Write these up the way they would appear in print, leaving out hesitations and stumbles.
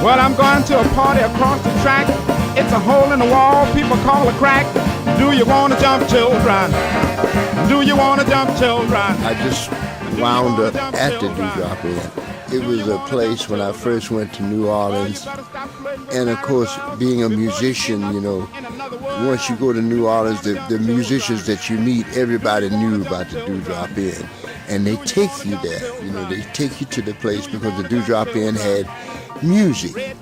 Well, I'm going to a party across the track. It's a hole in the wall, people call a crack. Do you want to jump, children? Do you want to jump, children? I just wound up at the Dewdrop Inn. It was a place when I first went to New Orleans. And of course, being a musician, you know, once you go to New Orleans, the musicians that you meet, everybody knew about the Dewdrop Inn. And they take you there, you know, they take you to the place because the Dewdrop Inn had music.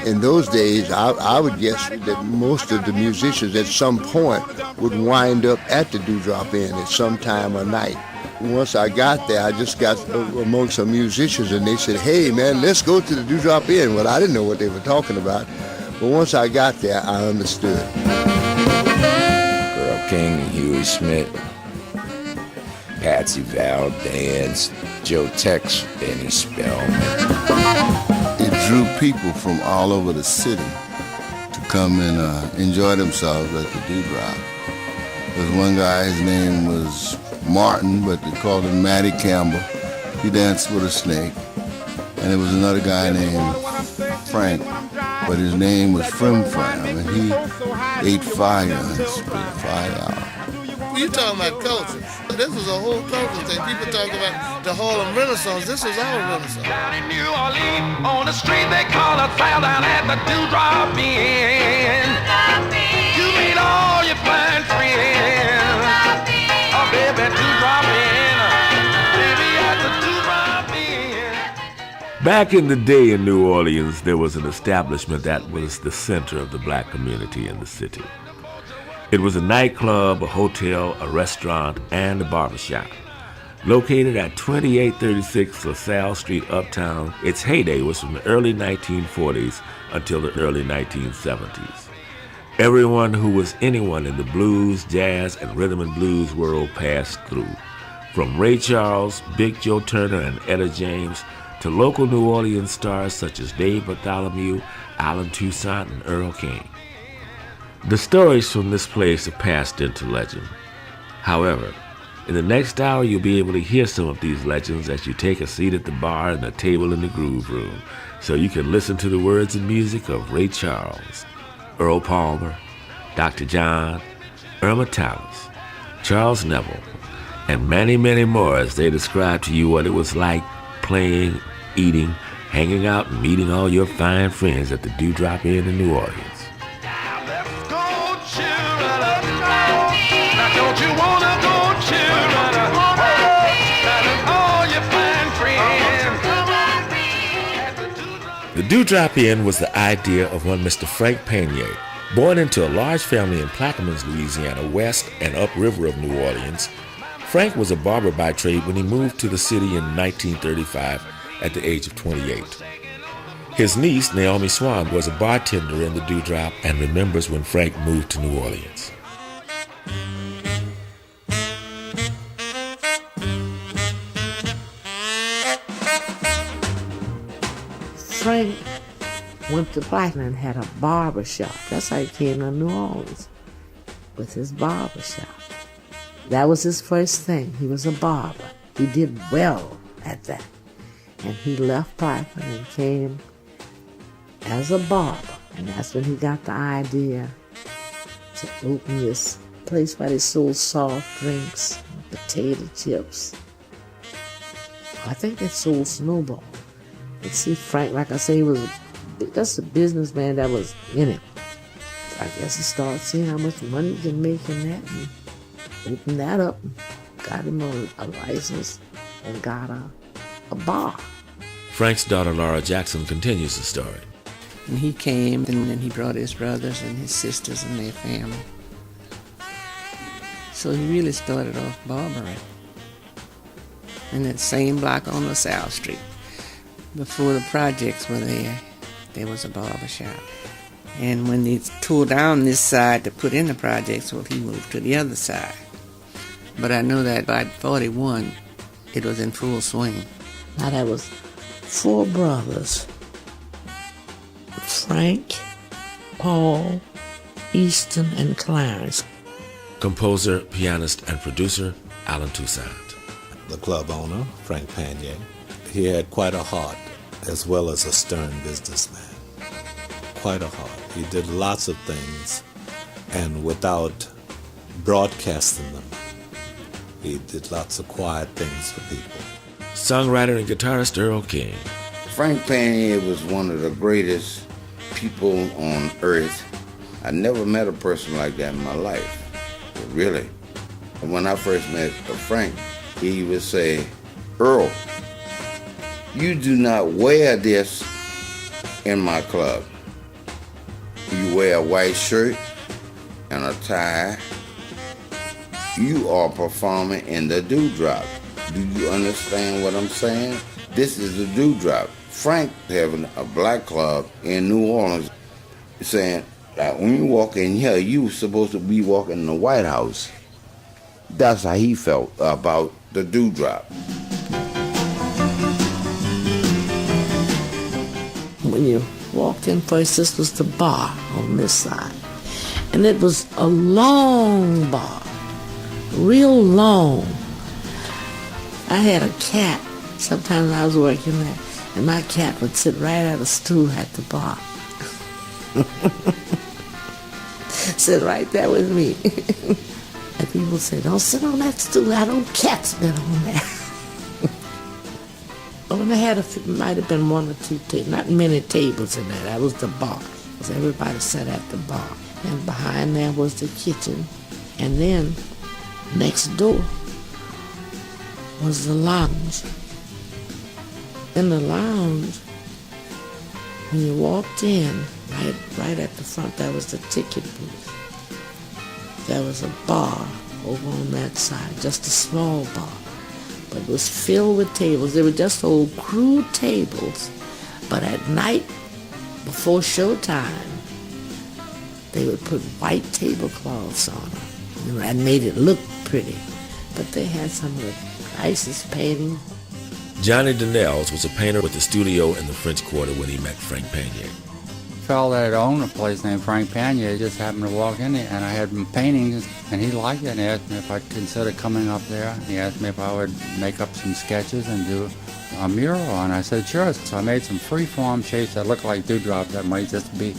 In those days, I would guess that most of the musicians at some point would wind up at the Dewdrop Inn at some time of night. Once I got there, I just got amongst some musicians and they said, hey man, let's go to the Dewdrop Inn. Well, I didn't know what they were talking about, but once I got there, I understood. Earl King, Huey Smith, Patsy Vidalia, Joe Tex, Benny Spellman. It drew people from all over the city to come and enjoy themselves at the Dewdrop. There's one guy, his name was Martin, but they called him Matty Campbell. He danced with a snake. And there was another guy named Frank, but his name was Frim, and he ate fire and spit fire out. You talking about culture. This was a whole culture thing. People talk about the Harlem Renaissance. This was our Renaissance. Down in New Orleans, on the street they call us file down at the Dewdrop Inn. You meet all your fine friends. Oh, baby, Dewdrop Inn. Baby, at the Dewdrop Inn. Back in the day in New Orleans, there was an establishment that was the center of the black community in the city. It was a nightclub, a hotel, a restaurant, and a barbershop. Located at 2836 LaSalle Street, Uptown, its heyday was from the early 1940s until the early 1970s. Everyone who was anyone in the blues, jazz, and rhythm and blues world passed through. From Ray Charles, Big Joe Turner, and Etta James, to local New Orleans stars such as Dave Bartholomew, Allen Toussaint, and Earl King. The stories from this place have passed into legend. However, in the next hour you'll be able to hear some of these legends as you take a seat at the bar and a table in the groove room, so you can listen to the words and music of Ray Charles, Earl Palmer, Dr. John, Irma Thomas, Charles Neville, and many, many more as they describe to you what it was like playing, eating, hanging out, and meeting all your fine friends at the Dewdrop Inn in New Orleans. Don't you wanna go, children? All your fine friends. The Dewdrop Inn was the idea of one Mr. Frank Painia. Born into a large family in Plaquemines, Louisiana, west and upriver of New Orleans, Frank was a barber by trade when he moved to the city in 1935 at the age of 28. His niece, Naomi Swan, was a bartender in the Dewdrop and remembers when Frank moved to New Orleans. Frank went to Plaquemines and had a barbershop. That's how he came to New Orleans, with his barbershop. That was his first thing. He was a barber. He did well at that. And he left Plaquemines and came as a barber. And that's when he got the idea to open this place where they sold soft drinks, potato chips. I think they sold Snowball. And see, Frank, like I say, he was just a businessman that was in it. I guess he started seeing how much money he can make in that and opened that up, got him a license, and got a bar. Frank's daughter Laura Jackson continues the story. And he came, and then he brought his brothers and his sisters and their family. So he really started off barbering. In that same block on LaSalle Street. Before the projects were there was a barber shop. And when they tore down this side to put in the projects, well, he moved to the other side. But I know that by 41, it was in full swing. Now there was 4 brothers. Frank, Paul, Easton, and Clarence. Composer, pianist, and producer, Allen Toussaint. The club owner, Frank Painia, he had quite a heart as well as a stern businessman. quite a heart. He did lots of things, and without broadcasting them, he did lots of quiet things for people. Songwriter and guitarist Earl King. Frank Painia was one of the greatest people on earth. I never met a person like that in my life, really. And when I first met Frank, he would say, "Earl, you do not wear this in my club. You wear a white shirt and a tie. You are performing in the dewdrop. Do you understand what I'm saying? This is the dewdrop." Frank having a black club in New Orleans saying that when you walk in here, you supposed to be walking in the White House. That's how he felt about the dewdrop. When you walked in first, this was the bar on this side. And it was a long bar, real long. I had a cat. Sometimes I was working there, and my cat would sit right at a stool at the bar. Sit right there with me. And people say, "Don't sit on that stool. I don't cats been on there." Well, and I had might have been one or two tables, not many tables in there. That was the bar, because everybody sat at the bar. And behind there was the kitchen. And then next door was the lounge. In the lounge, when you walked in, right at the front, that was the ticket booth. There was a bar over on that side, just a small bar. But it was filled with tables. They were just old crude tables. But at night, before showtime, they would put white tablecloths on them. You know, that made it look pretty. But they had some of the nicest paintings. Johnny Darnell was a painter with a studio in the French Quarter when he met Frank Painia. Fellow that owned a place named Frank Painia, he just happened to walk in there, and I had paintings, and he liked it, and he asked me if I'd consider coming up there. He asked me if I would make up some sketches and do a mural, and I said sure. So I made some free-form shapes that look like dewdrops that might just be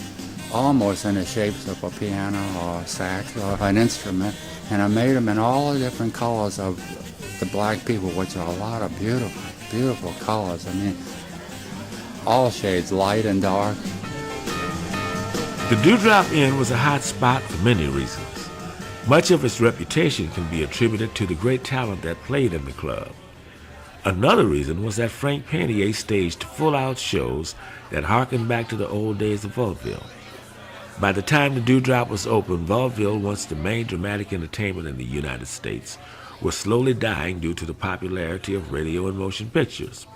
almost in the shapes of a piano or a sax or an instrument, and I made them in all the different colors of the black people, which are a lot of beautiful, beautiful colors. I mean, all shades, light and dark. The Dewdrop Inn was a hot spot for many reasons. Much of its reputation can be attributed to the great talent that played in the club. Another reason was that Frank Painia staged full-out shows that harkened back to the old days of vaudeville. By the time the Dewdrop was open, vaudeville, once the main dramatic entertainment in the United States, was slowly dying due to the popularity of radio and motion pictures.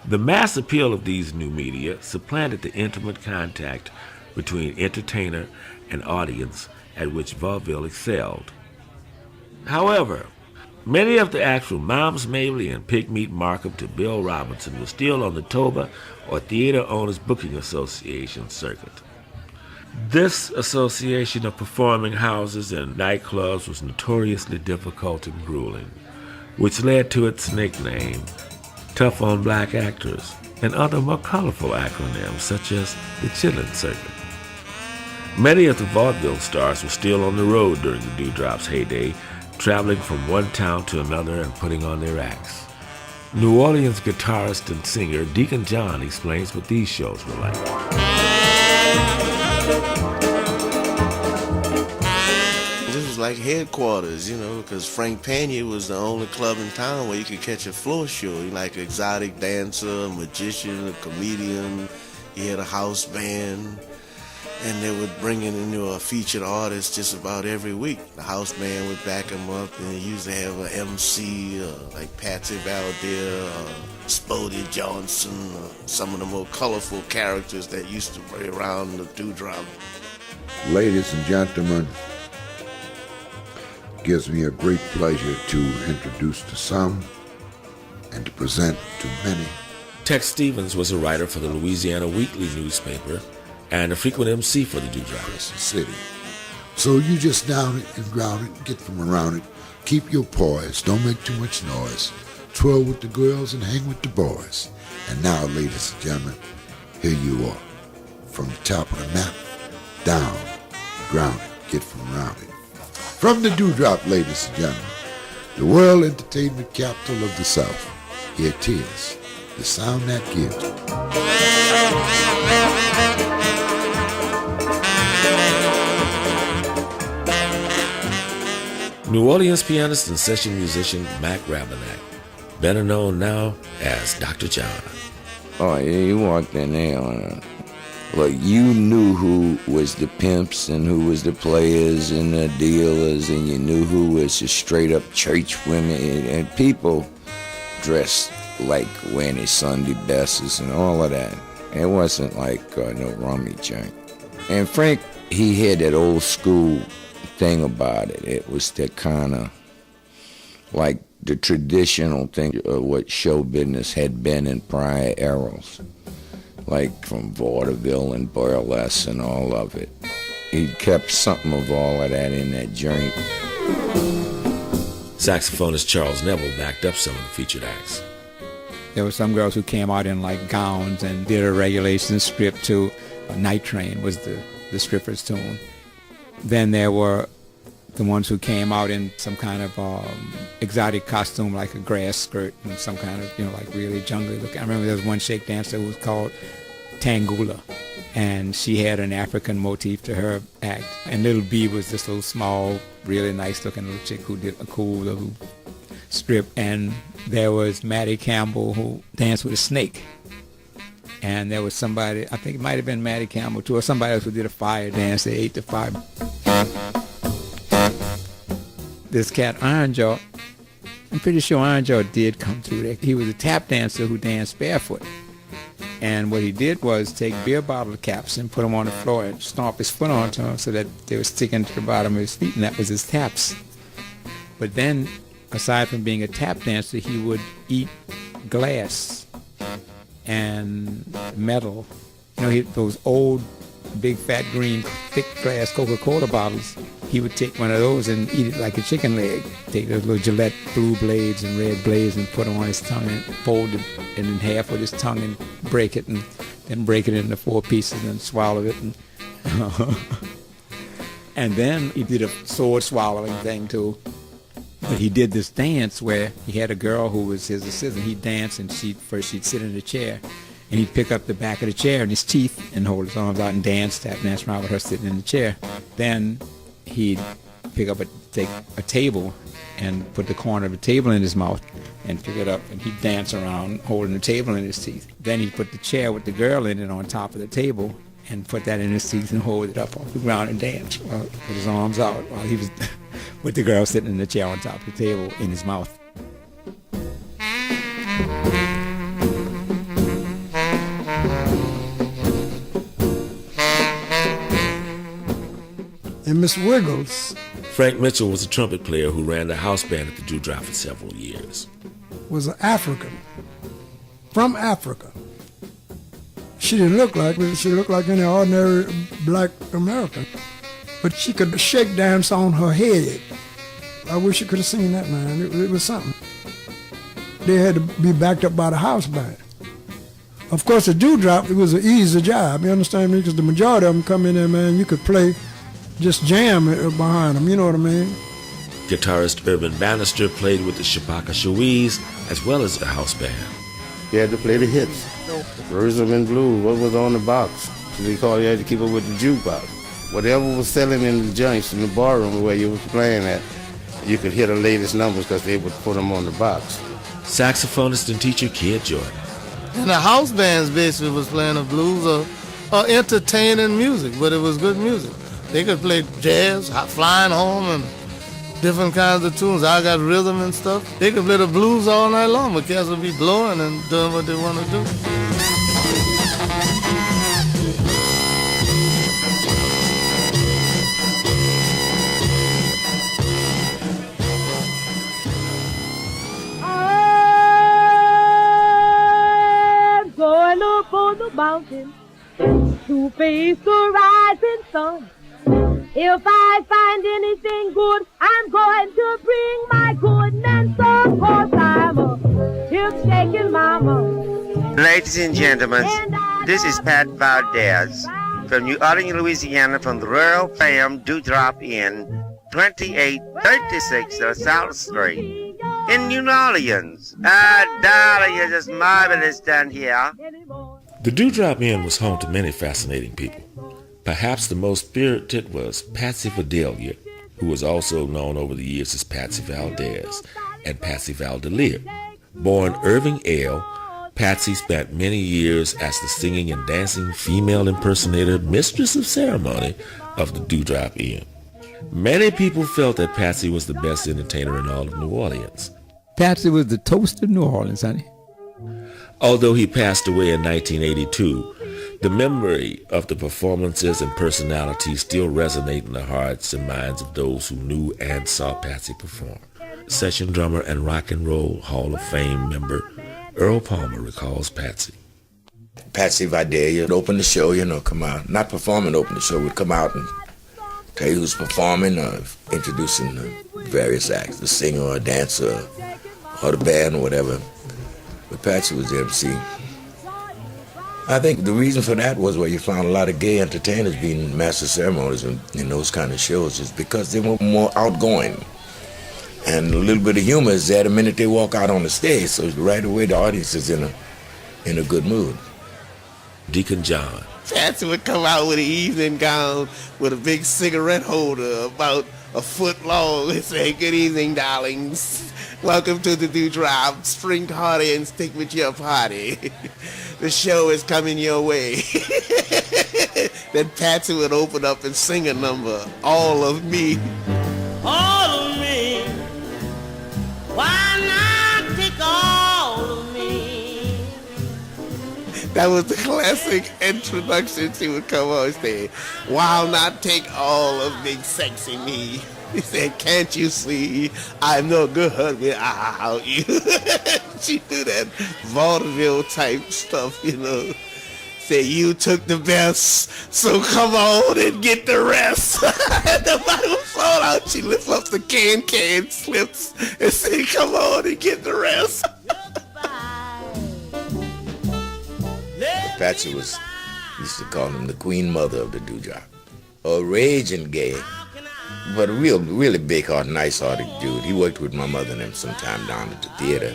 The mass appeal of these new media supplanted the intimate contact between entertainer and audience at which vaudeville excelled. However, many of the acts from Moms Mabley and Pigmeat Markham to Bill Robinson were still on the TOBA, or Theater Owners Booking Association circuit. This association of performing houses and nightclubs was notoriously difficult and grueling, which led to its nickname, Tough on Black Actors, and other more colorful acronyms such as the Chillin' Circuit. Many of the vaudeville stars were still on the road during the Dewdrop's heyday, traveling from one town to another and putting on their acts. New Orleans guitarist and singer Deacon John explains what these shows were like. This was like headquarters, you know, because Frank Painia was the only club in town where you could catch a floor show, like an exotic dancer, a magician, a comedian. He had a house band. And they would bring in a featured artist just about every week. The house band would back them up, and they usually have an MC like Patsy Vidalia, Spody Johnson, some of the more colorful characters that used to play around the Dewdrop. Ladies and gentlemen, it gives me a great pleasure to introduce to some and to present to many. Tex Stevens was a writer for the Louisiana Weekly newspaper and a frequent MC for the Dewdrop City. So you just down it and ground it, get from around it, keep your poise, don't make too much noise, twirl with the girls and hang with the boys. And now, ladies and gentlemen, here you are, from the top of the map, down, grounded, get from rounded. From the dewdrop, ladies and gentlemen, the world entertainment capital of the South. Here it is, the sound that gives. New Orleans pianist and session musician Mac Rabenack, better known now as Dr. John. Oh, yeah, you walked in there. Look, you knew who was the pimps and who was the players and the dealers, and you knew who was the straight-up church women, and people dressed like wearing their Sunday bestes and all of that. It wasn't like no rummy junk. And Frank, he had that old school thing about it. It was that kind of like the traditional thing of what show business had been in prior eras, like from vaudeville and burlesque and all of it. He kept something of all of that in that joint. Saxophonist Charles Neville backed up some of the featured acts. There were some girls who came out in like gowns and did a regulation strip to Night Train was the stripper's tune. Then there were the ones who came out in some kind of exotic costume, like a grass skirt and some kind of, like really jungly looking. I remember there was one shake dancer who was called Tangula, and she had an African motif to her act. And Little B was this little small, really nice looking little chick who did a cool little strip. And there was Mattie Campbell who danced with a snake. And there was somebody, I think it might have been Mattie Campbell too, or somebody else who did a fire dance. They ate the fire. This cat, Ironjaw, I'm pretty sure Ironjaw did come through there. He was a tap dancer who danced barefoot. And what he did was take beer bottle caps and put them on the floor and stomp his foot onto them so that they were sticking to the bottom of his feet, and that was his taps. But then, aside from being a tap dancer, he would eat glass and metal. Those old, big, fat, green, thick glass Coca-Cola bottles. He would take one of those and eat it like a chicken leg. Take those little Gillette blue blades and red blades and put them on his tongue and fold it in half with his tongue and break it, and then break it into 4 pieces and swallow it. And then he did a sword swallowing thing too. But he did this dance where he had a girl who was his assistant. He'd dance, and she'd sit in a chair, and he'd pick up the back of the chair in his teeth and hold his arms out and dance around with her sitting in the chair. Then he'd take a table and put the corner of the table in his mouth and pick it up, and he'd dance around holding the table in his teeth. Then he'd put the chair with the girl in it on top of the table and put that in his teeth and hold it up off the ground and dance with his arms out while he was with the girl sitting in the chair on top of the table in his mouth. And Miss Wiggles. Frank Mitchell was a trumpet player who ran the house band at the Dewdrop for several years. Was an African, from Africa. She didn't look like me. She looked like any ordinary black American. But she could shake dance on her head. I wish you could have seen that, man. It was something. They had to be backed up by the house band. Of course, the Dewdrop, it was an easy job. You understand me? Because the majority of them come in there, man, you could play, just jam behind them. You know what I mean? Guitarist Urban Bannister played with the Chapaka Shawees as well as the house band. You had to play the hits. Rhythm and blues, what was on the box. So they called you had to keep up with the jukebox. Whatever was selling in the joints in the barroom where you was playing at, you could hear the latest numbers because they would put them on the box. Saxophonist and teacher Kid Jordan. And the house bands basically was playing the blues or entertaining music, but it was good music. They could play jazz, Flying Home, and different kinds of tunes. I got rhythm and stuff. They could play the blues all night long, but cats would be blowing and doing what they want to do. Going up on the mountain to face the rising sun. If I find anything good, I'm going to bring my goodness on, 'cause I'm a hip-shaking mama. Ladies and gentlemen, this is Pat Valdez. from New Orleans, Louisiana, from the Rural Fam Dewdrop Inn, 2836 South Street in New Orleans. Darling, it is marvelous down here. The Dewdrop Inn was home to many fascinating people. Perhaps the most spirited was Patsy Vidalia, who was also known over the years as Patsy Valdez and Patsy Vidalia. Born Irving L., Patsy spent many years as the singing and dancing female impersonator, mistress of ceremony of the Dewdrop Inn. Many people felt that Patsy was the best entertainer in all of New Orleans. Patsy was the toast of New Orleans, honey. Although he passed away in 1982, the memory of the performances and personalities still resonate in the hearts and minds of those who knew and saw Patsy perform. Session drummer and Rock and Roll Hall of Fame member Earl Palmer recalls Patsy. Patsy Vidalia would open the show, come out. Not perform and open the show, would come out and tell you who's performing or introducing the various acts, the singer or dancer or the band or whatever. But Patsy was the MC. I think the reason for that was where you found a lot of gay entertainers being master ceremonies in those kind of shows is because they were more outgoing. And a little bit of humor is there the minute they walk out on the stage, so right away the audience is in a good mood. Deacon John. Patsy would come out with an evening gown with a big cigarette holder about a foot long and say, "Good evening, darlings. Welcome to the Dewdrop. Spring party and stick with your party. The show is coming your way." Then Patsy would open up and sing a number, "All of Me." All of me. Why not take all of me? That was the classic introduction. She would come on and say, "Why not take all of big sexy me?" He said, "Can't you see I'm no good without you?" She do that vaudeville type stuff, Say, "You took the best, so come on and get the rest." The bottle fall out. She lifts up the can, slips, and say, "Come on and get the rest." Patsy used to call him the queen mother of the Dewdrop. A raging gay, but a really big heart, nice-hearted dude. He worked with my mother and him sometime down at the theater.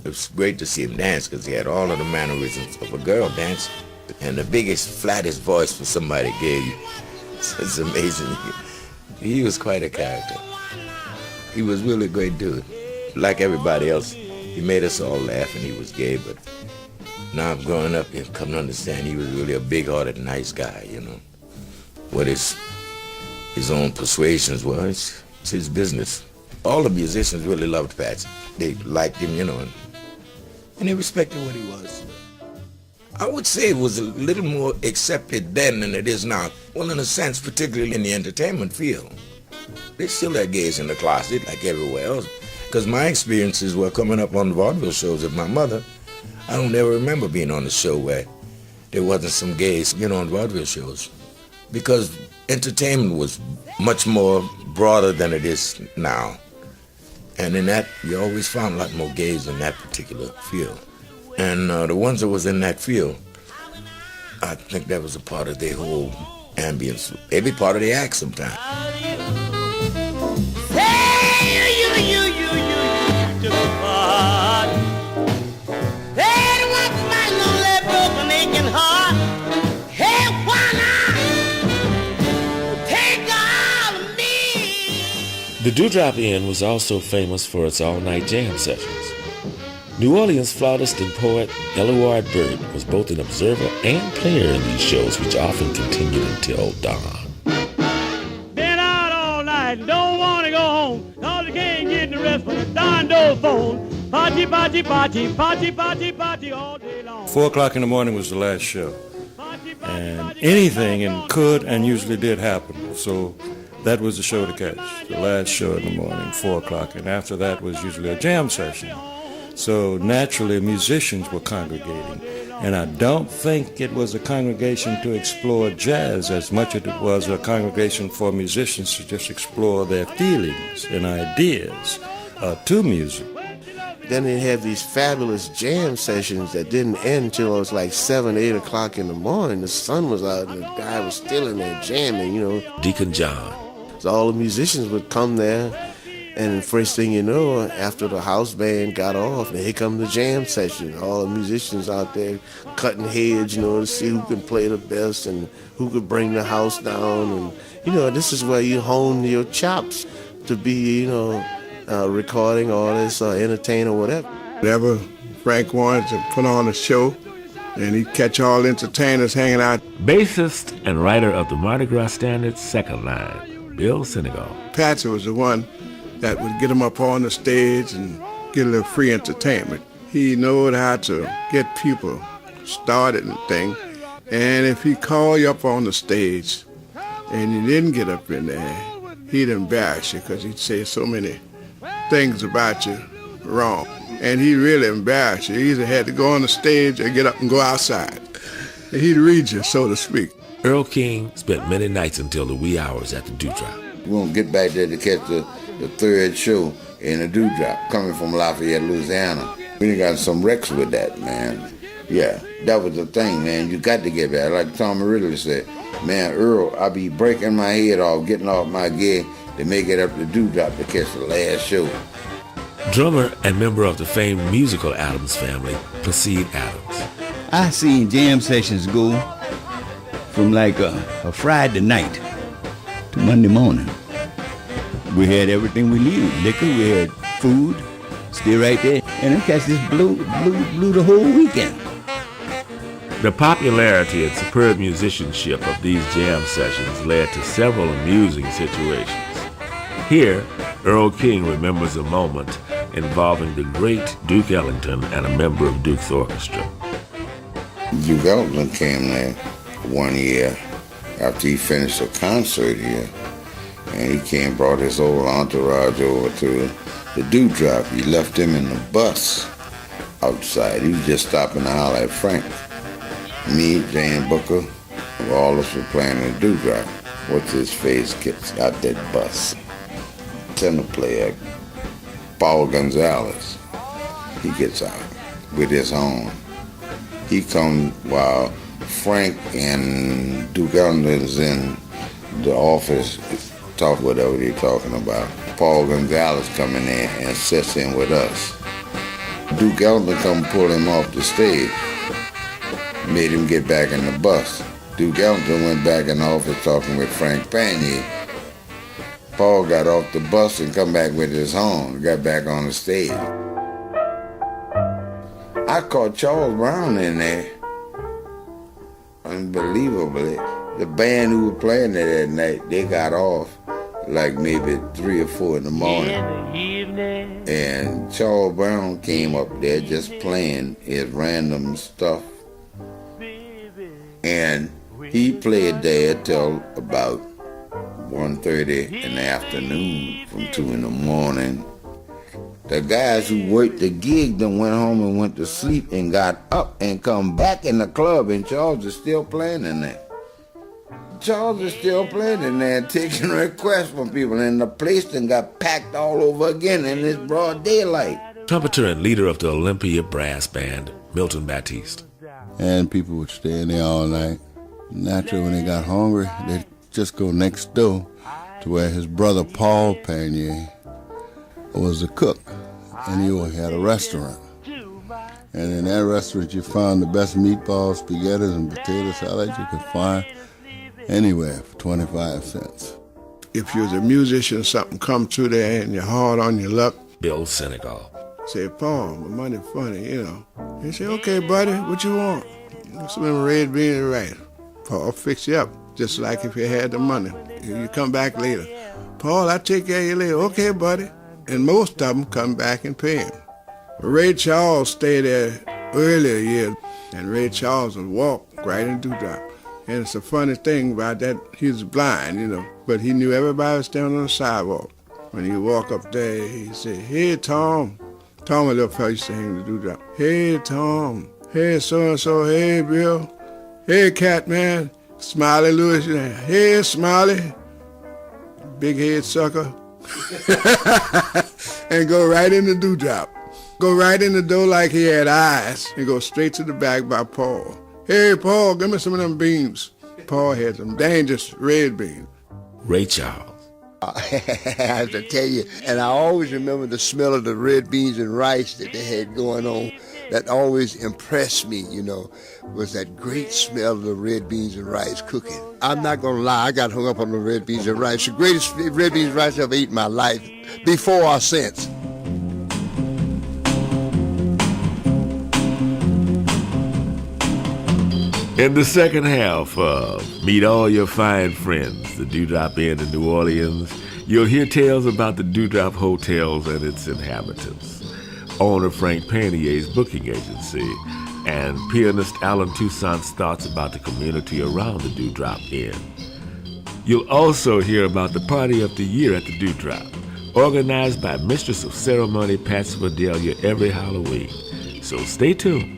It was great to see him dance because he had all of the mannerisms of a girl dancing and the biggest, flattest voice for somebody gay. It's amazing. He was quite a character. He was really a great dude. Like everybody else, he made us all laugh and he was gay, but now I'm growing up and come to understand he was really a big-hearted, nice guy, What his own persuasions were, it's his business. All the musicians really loved Patsy. They liked him, and they respected what he was. I would say it was a little more accepted then than it is now. Well, in a sense, particularly in the entertainment field. They still had gays in the closet like everywhere else. Because my experiences were coming up on the vaudeville shows with my mother. I don't ever remember being on a show where there wasn't some gays, on vaudeville shows. Because entertainment was much more broader than it is now. And in that, you always found a lot more gays in that particular field. And the ones that was in that field, I think that was a part of their whole ambience, maybe part of the act sometimes. The Dewdrop Inn was also famous for its all-night jam sessions. New Orleans flautist and poet Eluard Burt was both an observer and player in these shows, which often continued until dawn. Been out all night, don't want to go home, cause you can't get the rest from the darn door phone. Party, party, party, party, party, party all day long. 4 o'clock in the morning was the last show. And anything could and usually did happen. So that was the show to catch, the last show in the morning, 4 o'clock. And after that was usually a jam session. So naturally, musicians were congregating. And I don't think it was a congregation to explore jazz as much as it was a congregation for musicians to just explore their feelings and ideas to music. Then they had these fabulous jam sessions that didn't end until it was like 7, 8 o'clock in the morning. The sun was out and the guy was still in there jamming, you know. Deacon John. So all the musicians would come there, and first thing you know, after the house band got off, here come the jam session. All the musicians out there cutting heads, you know, to see who can play the best and who could bring the house down. And, you know, this is where you hone your chops to be, you know, recording artist or entertainer, whatever. Whatever Frank wanted to put on a show, and he'd catch all entertainers hanging out. Bassist and writer of the Mardi Gras Standard's second line, Bill Senegal. Patsy was the one that would get him up on the stage and get a little free entertainment. He knew how to get people started and thing. And if he called you up on the stage and you didn't get up in there, he'd embarrass you because he'd say so many things about you wrong. And he really embarrassed you. He either had to go on the stage or get up and go outside. And he'd read you, so to speak. Earl King spent many nights until the wee hours at the Dewdrop. We're going to get back there to catch the third show in the Dewdrop, coming from Lafayette, Louisiana. We got some wrecks with that, man. Yeah, that was the thing, man. You got to get back. Like Tommy Ridley said, man, Earl, I be breaking my head off, getting off my gig to make it up to Dewdrop to catch the last show. Drummer and member of the famed musical Adams family, Placide Adams. I seen jam sessions go from like a Friday night to Monday morning. We had everything we needed. Liquor, we had food, still right there. And them cats just blew the whole weekend. The popularity and superb musicianship of these jam sessions led to several amusing situations. Here, Earl King remembers a moment involving the great Duke Ellington and a member of Duke's orchestra. Duke Ellington came there one year after he finished a concert here, and he came and brought his whole entourage over to the Dewdrop. He left him in the bus outside. He was just stopping to holler at Frank. Me, Jane Booker, all of us were playing the Dewdrop. What's his face gets out that bus. Tenor player, Paul Gonzalez, he gets out with his horn. He comes while Frank and Duke Ellington's in the office, talk whatever they're talking about. Paul Gonzalez coming in and sits in with us. Duke Ellington come pull him off the stage, made him get back in the bus. Duke Ellington went back in the office talking with Frank Painia. Paul got off the bus and come back with his horn, got back on the stage. I caught Charles Brown in there. Unbelievably. The band who was playing there that night, they got off like maybe 3 or 4 in the morning. And Charles Brown came up there just playing his random stuff. And he played there till about 1:30 in the afternoon from 2 in the morning. The guys who worked the gig then went home and went to sleep and got up and come back in the club, and Charles is still playing in there. Charles is still playing in there, taking requests from people, and the place then got packed all over again in this broad daylight. Trumpeter and leader of the Olympia Brass Band, Milton Baptiste. And people would stay in there all night. Naturally, when they got hungry, they'd just go next door to where his brother Paul Panier was a cook, and he had a restaurant. And in that restaurant, you found the best meatballs, spaghettis, and potato salad you could find anywhere for 25 cents. If you was a musician, something come through there and you're hard on your luck. Bill Senegal. Say, Paul, my money funny, you know. He say, okay, buddy, what you want? Some red beans and rice. Paul fix you up, just like if you had the money. You come back later. Paul, I'll take care of you later. Okay, buddy. And most of them come back and pay him. Ray Charles stayed there earlier years, and Ray Charles would walk right in Dewdrop. And it's a funny thing about that, he was blind, you know, but he knew everybody was standing on the sidewalk. When he walk up there, he said, hey, Tom. Tom, a little fella, used to hang the Dewdrop. Hey, Tom. Hey, so-and-so. Hey, Bill. Hey, Catman. Smiley Lewis. Hey, Smiley. Big head sucker. And go right in the Dewdrop. Go right in the door like he had eyes and go straight to the back by Paul. Hey, Paul, give me some of them beans. Paul had some dangerous red beans. Ray Charles. I have to tell you, and I always remember the smell of the red beans and rice that they had going on. That always impressed me, was that great smell of the red beans and rice cooking. I'm not going to lie, I got hung up on the red beans and rice. The greatest red beans and rice I've eaten in my life, before or since. In the second half of Meet All Your Fine Friends, the Dewdrop Inn in New Orleans, you'll hear tales about the Dewdrop Hotels and its inhabitants, owner Frank Painier's booking agency, and pianist Alan Toussaint's thoughts about the community around the Dewdrop Inn. You'll also hear about the Party of the Year at the Dewdrop, organized by Mistress of Ceremony Patsy Vidalia every Halloween. So stay tuned.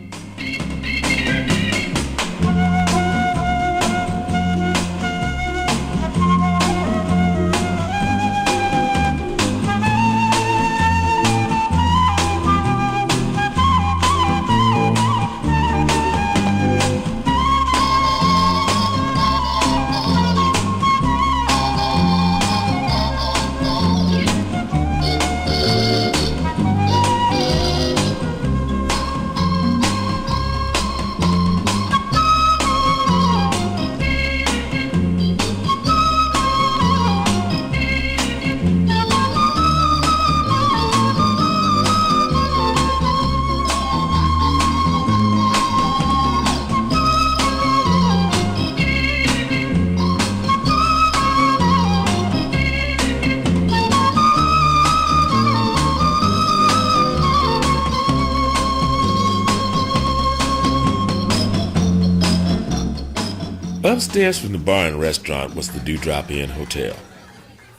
Upstairs from the bar and restaurant was the Dewdrop Inn Hotel.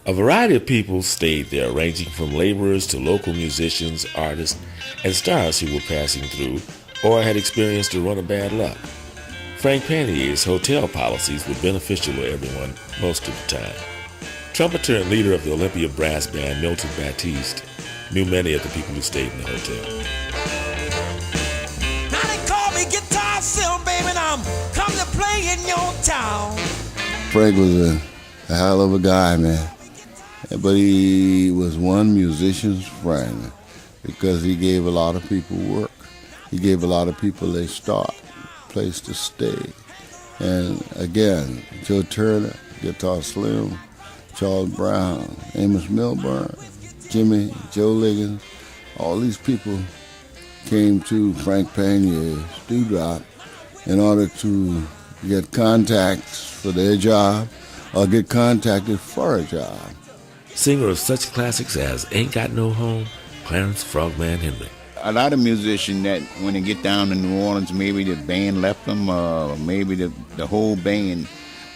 A variety of people stayed there, ranging from laborers to local musicians, artists, and stars who were passing through or had experienced a run of bad luck. Frank Painier's hotel policies were beneficial to everyone most of the time. Trumpeter and leader of the Olympia brass band, Milton Baptiste, knew many of the people who stayed in the hotel. Now they call me Guitar Phil, baby, and I'm come to play in your town. Frank was a hell of a guy, man. But he was one musician's friend because he gave a lot of people work. He gave a lot of people a start, place to stay. And again, Joe Turner, Guitar Slim, Charles Brown, Amos Milburn, Jimmy, Joe Liggins, all these people came to Frank Painier's Dewdrop in order to get contacts for their job or get contacted for a job. Singer of such classics as Ain't Got No Home, Clarence Frogman Henry. A lot of musicians that when they get down to New Orleans, maybe the band left them, maybe the whole band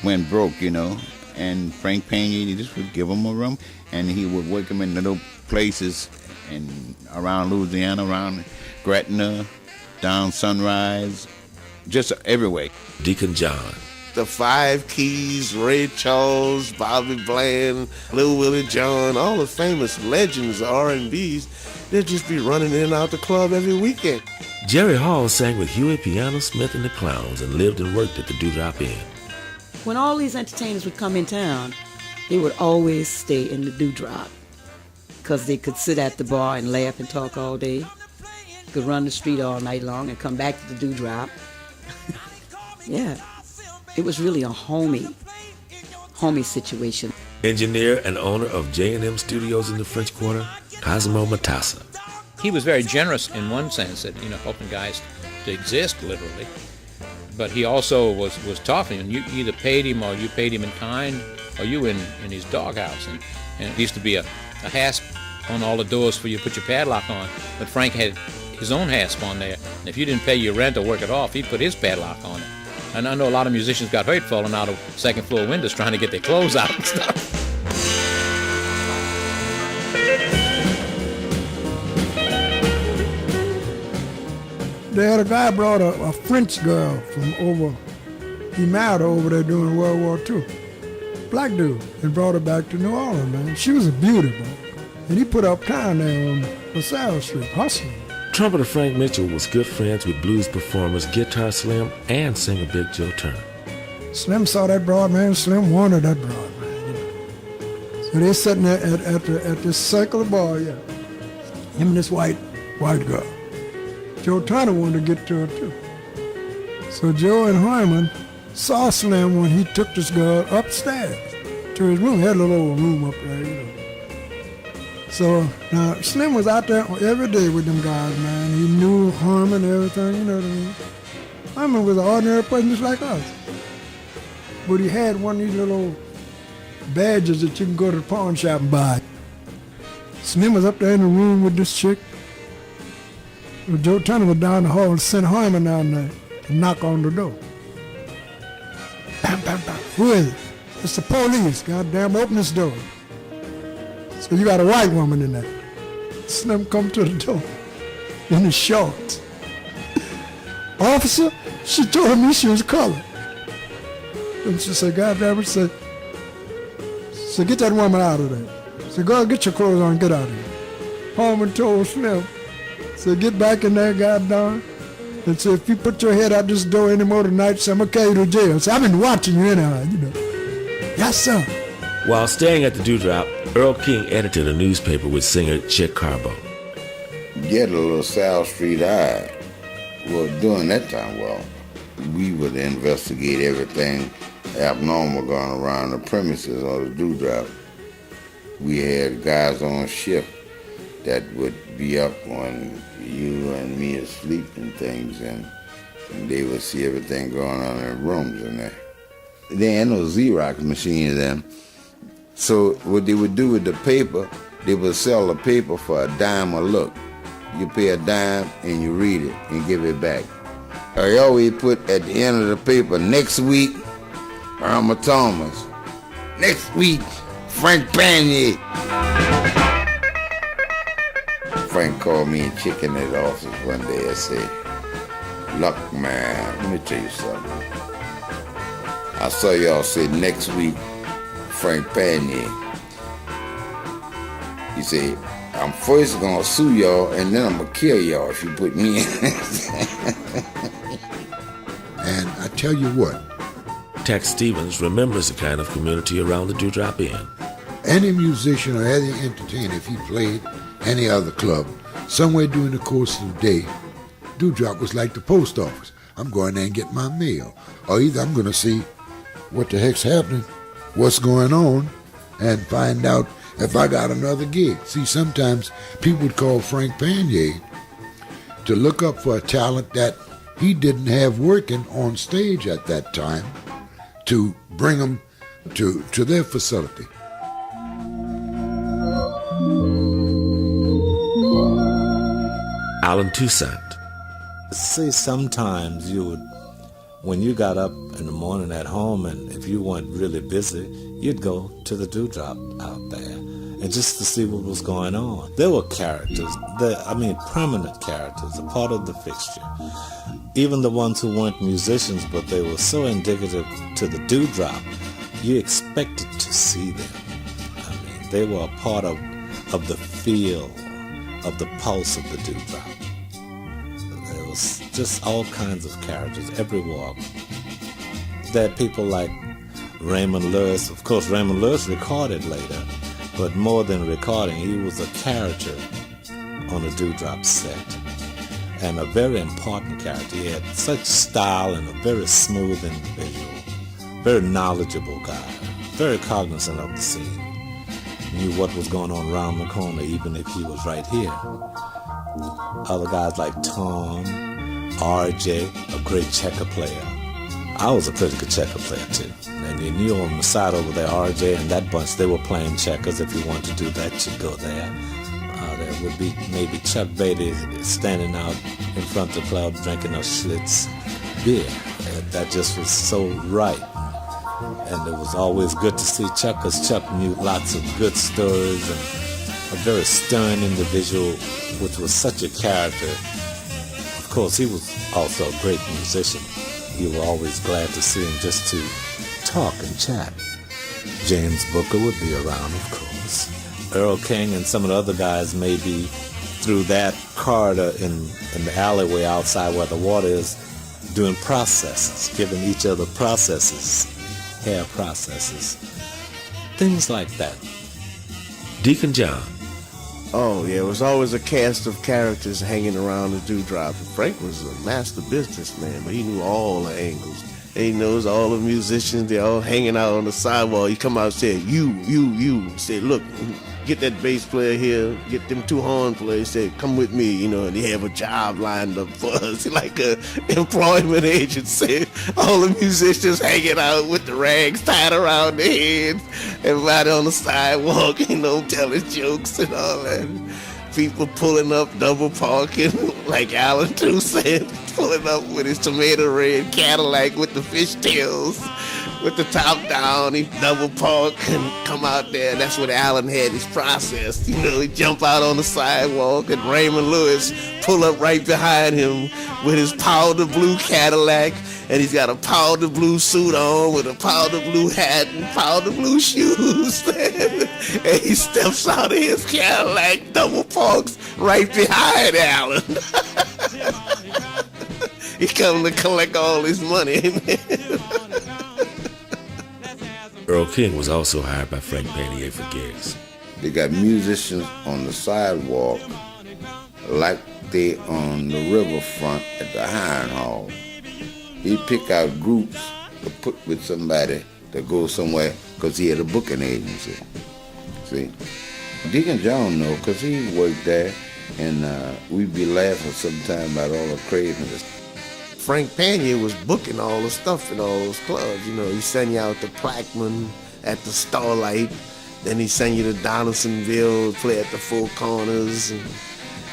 went broke, you know. And Frank Painia, he just would give them a room, and he would work them in little places and around Louisiana, around Gretna, down Sunrise, just everywhere. Deacon John. The Five Keys, Ray Charles, Bobby Bland, Lil Willie John, all the famous legends of R&Bs, they'd just be running in and out the club every weekend. Jerry Hall sang with Huey Piano Smith and the Clowns and lived and worked at the Dewdrop Inn. When all these entertainers would come in town, they would always stay in the Dewdrop because they could sit at the bar and laugh and talk all day, could run the street all night long and come back to the Dewdrop. Yeah. It was really a homey situation. Engineer and owner of J&M Studios in the French Quarter, Cosmo Matassa. He was very generous in one sense, that helping guys to exist literally. But he also was tough, and you either paid him or you paid him in kind, or you in his doghouse. And it used to be a hasp on all the doors for you to put your padlock on. But Frank had his own hasp on there, and if you didn't pay your rent or work it off, he'd put his padlock on it. And I know a lot of musicians got hurt falling out of second floor windows trying to get their clothes out and stuff. They had a guy brought a French girl from over, he married her over there during World War II. Black dude, and brought her back to New Orleans, man. She was a beauty, bro. And he put up town there on LaSalle Street, hustling. Trumpeter Frank Mitchell was good friends with blues performers Guitar Slim and singer Big Joe Turner. Slim saw that broad man. Slim wanted that broad man. You know. So they're sitting there at this circle bar, yeah. Him and this white girl. Joe Turner wanted to get to her too. So Joe and Hyman saw Slim when he took this girl upstairs to his room. He had a little old room up there, you know. So now Slim was out there every day with them guys, man. He knew Hyman and everything, you know what I mean? Hyman was an ordinary person just like us. But he had one of these little badges that you can go to the pawn shop and buy. Slim was up there in the room with this chick. Joe Turner was down the hall and sent Hyman down there to knock on the door. Bam, bam, bam. Who is it? It's the police. Goddamn, open this door. So you got a white woman in there. Slim come to the door in his shorts. Officer, she told me she was colored. And she said, goddamn it, said, get that woman out of there. Said, go get your clothes on and get out of here. Harmon told Slim, said, get back in there, goddamn. And said, if you put your head out this door anymore tonight, say, I'm going to carry you to jail. Said, I've been watching you anyhow, you know. Yes, sir. While staying at the Dewdrop, Earl King edited a newspaper with singer Chick Carbo. Get a little South Street eye. Well, during that time, we would investigate everything abnormal going around the premises of the Dewdrop. We had guys on shift that would be up when you and me are sleeping things, and they would see everything going on in the rooms in there. There ain't no Xerox machine then. So what they would do with the paper, they would sell the paper for $0.10 a look. You pay $0.10 and you read it and give it back. I always put at the end of the paper, next week, Irma Thomas. Next week, Frank Painia. Frank called me and Chick in his office one day and said, look, man, let me tell you something. I saw y'all say next week, Frank Painia. He said, I'm first gonna sue y'all and then I'm gonna kill y'all if you put me in. And I tell you what. Tex Stevens remembers the kind of community around the Dewdrop Inn. Any musician or any entertainer, if he played any other club, somewhere during the course of the day, Dewdrop was like the post office. I'm going there and get my mail. Or either I'm gonna see what the heck's happening, what's going on, and find out if I got another gig. See, sometimes people would call Frank Painia to look up for a talent that he didn't have working on stage at that time to bring them to their facility. Alan Toussaint. See, sometimes you would, when you got up in the morning at home and if you weren't really busy, you'd go to the Dewdrop out there and just to see what was going on. There were characters, permanent characters, a part of the fixture. Even the ones who weren't musicians, but they were so indicative to the Dewdrop, you expected to see them. I mean, they were a part of the feel, of the pulse of the Dewdrop. There was just all kinds of characters, every walk. There had people like Raymond Lewis. Of course, Raymond Lewis recorded later, but more than recording, he was a character on a Dewdrop set, and a very important character. He had such style and a very smooth individual, very knowledgeable guy, very cognizant of the scene, knew what was going on around the corner even if he was right here. Other guys like Tom, RJ, a great checker player. I was a pretty good checker player too. And you knew on the side over there, RJ and that bunch, they were playing checkers. If you wanted to do that, you'd go there. There would be maybe Chuck Beatty standing out in front of the club drinking a Schlitz beer. And that just was so right. And it was always good to see Chuck, because Chuck knew lots of good stories and a very stern individual, which was such a character. Of course, he was also a great musician. You were always glad to see him just to talk and chat. James Booker would be around, of course. Earl King and some of the other guys may be through that corridor in the alleyway outside where the water is, doing processes, giving each other processes, hair processes, things like that. Deacon John. Oh, yeah, it was always a cast of characters hanging around the Dewdrop. Frank was a master businessman, but he knew all the angles. He knows all the musicians, they're all hanging out on the sidewalk. He come out and say, you. Say, look, get that bass player here, get them two horn players, say, come with me, you know, and they have a job lined up for us, like a employment agency. All the musicians hanging out with the rags tied around their heads, everybody on the sidewalk, you know, telling jokes and all that. People pulling up, double parking, like Alan too said, pulling up with his tomato red Cadillac with the fishtails, with the top down. He double park and come out there. That's what Alan had his process. You know, he jump out on the sidewalk and Raymond Lewis pull up right behind him with his powder blue Cadillac, and he's got a powder blue suit on with a powder blue hat and powder blue shoes. And he steps out of his Cadillac, double parks right behind Alan. He come to collect all his money. Earl King was also hired by Frank Painia for gigs. They got musicians on the sidewalk like they on the riverfront at the hiring hall. He'd pick out groups to put with somebody to go somewhere because he had a booking agency. See? Deacon John know because he worked there, and we'd be laughing sometimes about all the craziness. Frank Painia was booking all the stuff in all those clubs. You know, he sent you out to Plaquemine at the Starlight, then he sent you to Donaldsonville, play at the Four Corners, and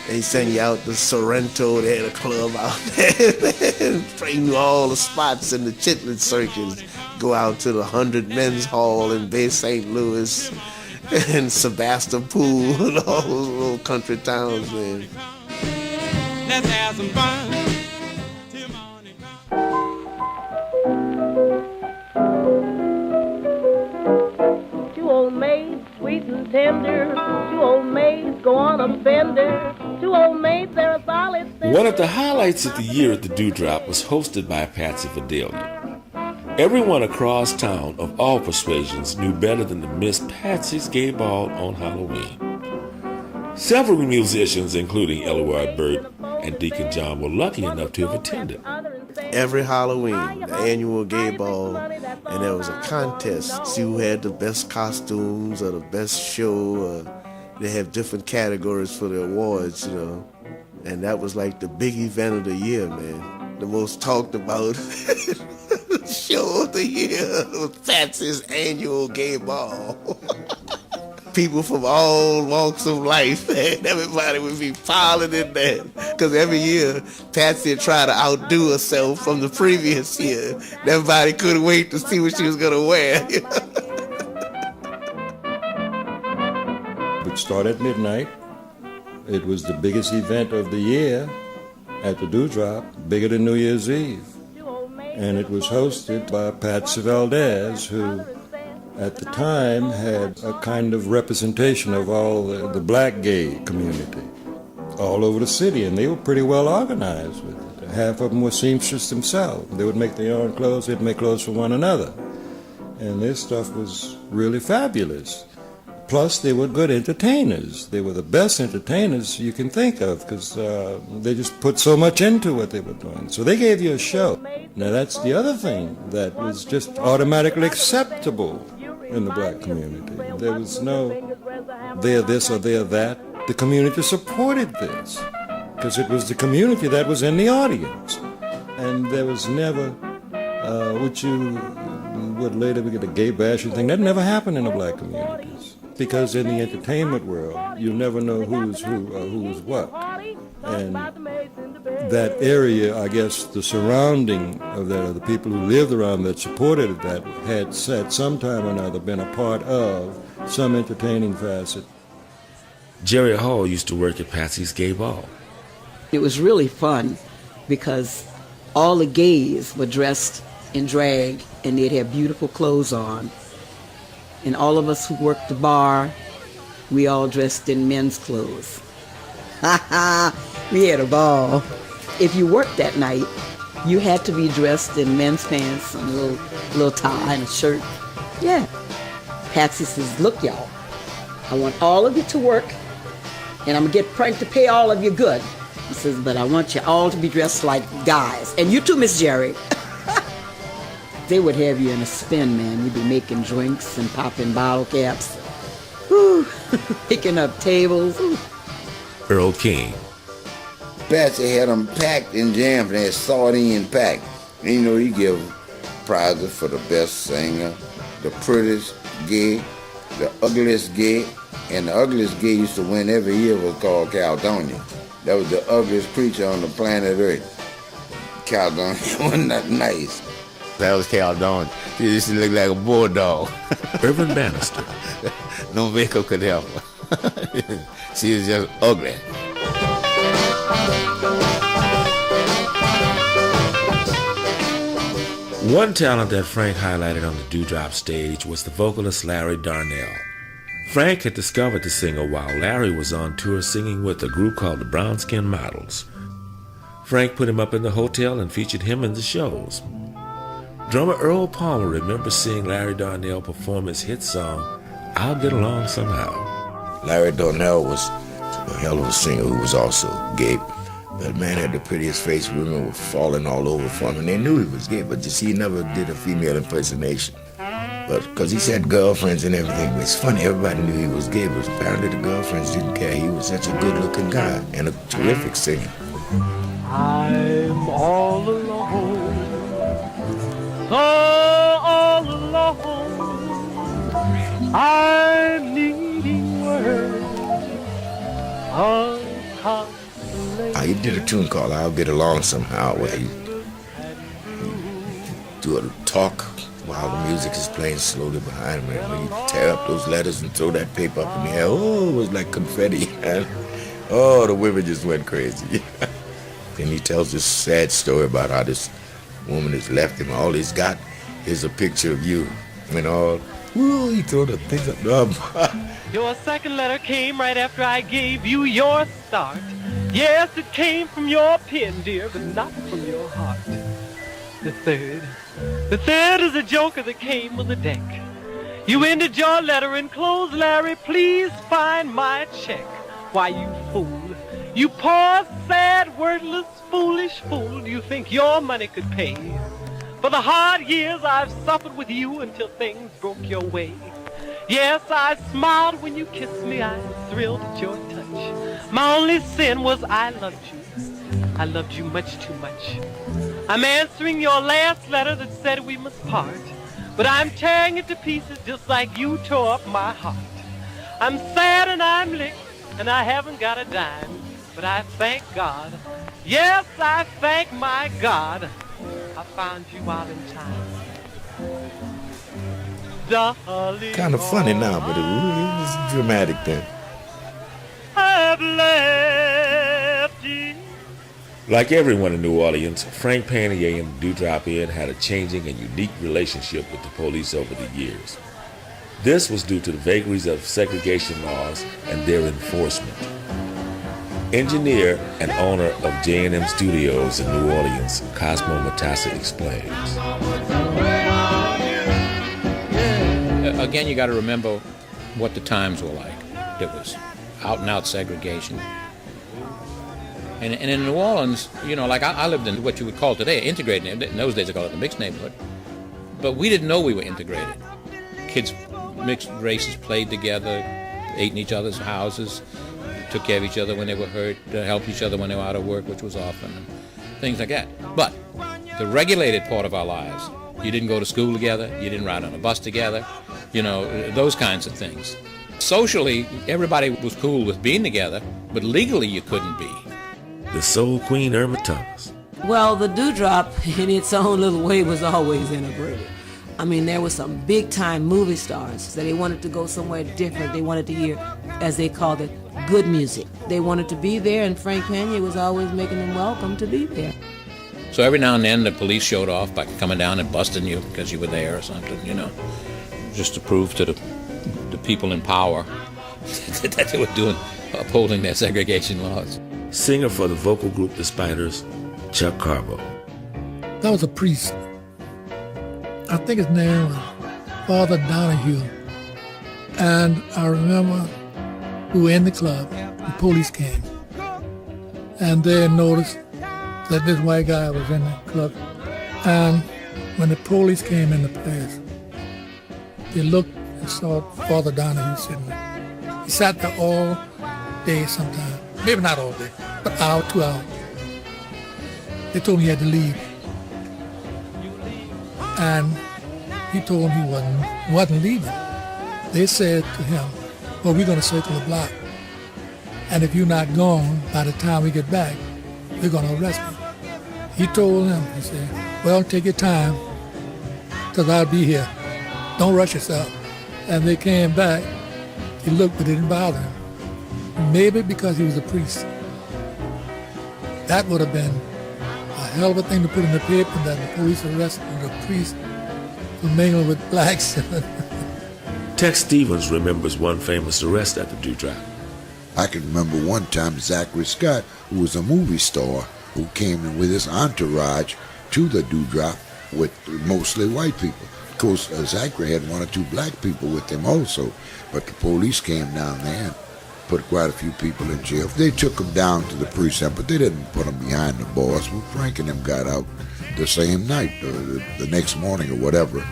he sent you out to Sorrento. They had a club out there. Frank knew all the spots in the Chitlin Circus. Go out to the 100 Men's Hall in Bay St. Louis and Sebastopol and all those little country towns, man. Let's have some fun. Two old maids, sweet and tender. Two old maids go on a bender. Two old maids, they're a solid thing. One of the highlights of the year at the Dewdrop was hosted by Patsy Vidalia. Everyone across town of all persuasions knew better than to miss Patsy's gay ball on Halloween. Several musicians, including Eloy Burt and Deacon John, were lucky enough to have attended. Every Halloween, the annual gay ball, and there was a contest. See who had the best costumes or the best show. They have different categories for the awards, you know. And that was like the big event of the year, man. The most talked about show of the year was Patsy's annual gay ball. People from all walks of life, man. Everybody would be piling in there. Because every year, Patsy would try to outdo herself from the previous year. Everybody couldn't wait to see what she was going to wear. It started at midnight. It was the biggest event of the year at the Dewdrop, bigger than New Year's Eve. And it was hosted by Patsy Valdez, who at the time had a kind of representation of all the black gay community all over the city, and they were pretty well organized with it. Half of them were seamsters themselves. They would make their own clothes, they'd make clothes for one another. And this stuff was really fabulous. Plus, they were good entertainers. They were the best entertainers you can think of because they just put so much into what they were doing. So they gave you a show. Now, that's the other thing that was just automatically acceptable in the black community. There was no they're this or they're that. The community supported this because it was the community that was in the audience. And there was never what later we get a gay bashing thing. That never happened in the black communities. Because in the entertainment world, you never know who's who or who's what. And that area, I guess, the surrounding of that, or the people who lived around that supported that, had at some time or another been a part of some entertaining facet. Jerry Hall used to work at Patsy's gay ball. It was really fun because all the gays were dressed in drag and they'd have beautiful clothes on. And all of us who worked the bar, we all dressed in men's clothes. We had a ball. If you worked that night, you had to be dressed in men's pants and a little tie and a shirt. Yeah. Patsy says, look, y'all, I want all of you to work, and I'm going to get Frank to pay all of you good. He says, but I want you all to be dressed like guys. And you too, Miss Jerry. They would have you in a spin, man. You'd be making drinks and popping bottle caps. Whew. Picking up tables. Ooh. Earl King. Patsy had them packed in jams, and they had sardine packed. And you know, he give prizes for the best singer, the prettiest gig, the ugliest gig, and the ugliest gig used to win every year was called Caledonia. That was the ugliest preacher on the planet Earth. Caledonia wasn't that nice. That was Caledonia. He used to look like a bulldog. Irvin Bannister. No makeup could help her. She was just ugly. One talent that Frank highlighted on the Dewdrop stage was the vocalist Larry Darnell. Frank had discovered the singer while Larry was on tour singing with a group called the Brown Skin Models. Frank put him up in the hotel and featured him in the shows. Drummer Earl Palmer remembers seeing Larry Darnell perform his hit song, I'll Get Along Somehow. Larry Darnell was a hell of a singer who was also gay. That man had the prettiest face. Women were falling all over for him, and they knew he was gay, but you see, he never did a female impersonation. But because he had girlfriends and everything, but it's funny, everybody knew he was gay, but apparently the girlfriends didn't care. He was such a good-looking guy and a terrific singer. I'm all alone, so all alone. I'm needing words of consolation. He did a tune called I'll Get Along Somehow, where he do a talk while the music is playing slowly behind him. And when you tear up those letters and throw that paper up in the air, oh, it was like confetti. Oh, the women just went crazy. Then he tells this sad story about how this woman has left him. All he's got is a picture of you. And all, ooh, he threw the things up. Your second letter came right after I gave you your start. Yes, it came from your pen, dear, but not from your heart. The third is a joker that came with a deck. You ended your letter in close, Larry, please find my check. Why, you fool, you poor, sad, wordless, foolish fool, do you think your money could pay for the hard years I've suffered with you until things broke your way? Yes, I smiled when you kissed me, I was thrilled at your touch. My only sin was I loved you. I loved you much too much. I'm answering your last letter that said we must part, but I'm tearing it to pieces just like you tore up my heart. I'm sad and I'm licked, and I haven't got a dime, but I thank God. Yes, I thank my God. I found you out in time. Kind of funny now, but it was dramatic then. I've left you. Like everyone in New Orleans, Frank Painia and the Dewdrop Inn had a changing and unique relationship with the police over the years. This was due to the vagaries of segregation laws and their enforcement. Engineer and owner of J&M Studios in New Orleans, Cosmo Matassi explains. Again, you got to remember what the times were like. There was out-and-out segregation. And in New Orleans, you know, like I lived in what you would call today integrated. In those days, they called it a mixed neighborhood. But we didn't know we were integrated. Kids, mixed races played together, ate in each other's houses, took care of each other when they were hurt, helped each other when they were out of work, which was often, and things like that. But the regulated part of our lives, you didn't go to school together, you didn't ride on a bus together, you know, those kinds of things. Socially, everybody was cool with being together, but legally you couldn't be. The Soul Queen Irma Thomas. Well, the Dewdrop, in its own little way, was always integrated. I mean, there were some big-time movie stars that they wanted to go somewhere different. They wanted to hear, as they called it, good music. They wanted to be there, and Frank Painia was always making them welcome to be there. So every now and then the police showed off by coming down and busting you because you were there or something, you know, just to prove to the people in power that they were upholding their segregation laws. Singer for the vocal group The Spiders, Chuck Carbo. That was a priest. I think his name was Father Donahue. And I remember we were in the club, the police came. And they noticed that this white guy was in the club. And when the police came in the place, they looked and saw Father Donahue sitting there. He sat there all day sometime. Maybe not all day, but an hour, 2 hours. They told me he had to leave. And he told him he wasn't leaving. They said to him, well, we're going to circle the block. And if you're not gone by the time we get back, we're going to arrest you. He told them, he said, well, take your time, because I'll be here. Don't rush yourself. And they came back. He looked, but it didn't bother him. Maybe because he was a priest. That would have been a hell of a thing to put in the paper, that the police arrested a priest for mingling with blacks. Tex Stevens remembers one famous arrest at the Dewdrop. I can remember one time Zachary Scott, who was a movie star, who came in with his entourage to the Dewdrop with mostly white people. Of course, Zachary had 1 or 2 black people with him also, but the police came down there and put quite a few people in jail. They took them down to the precinct, but they didn't put them behind the bars. Well, Frank and them got out the same night, or the next morning or whatever.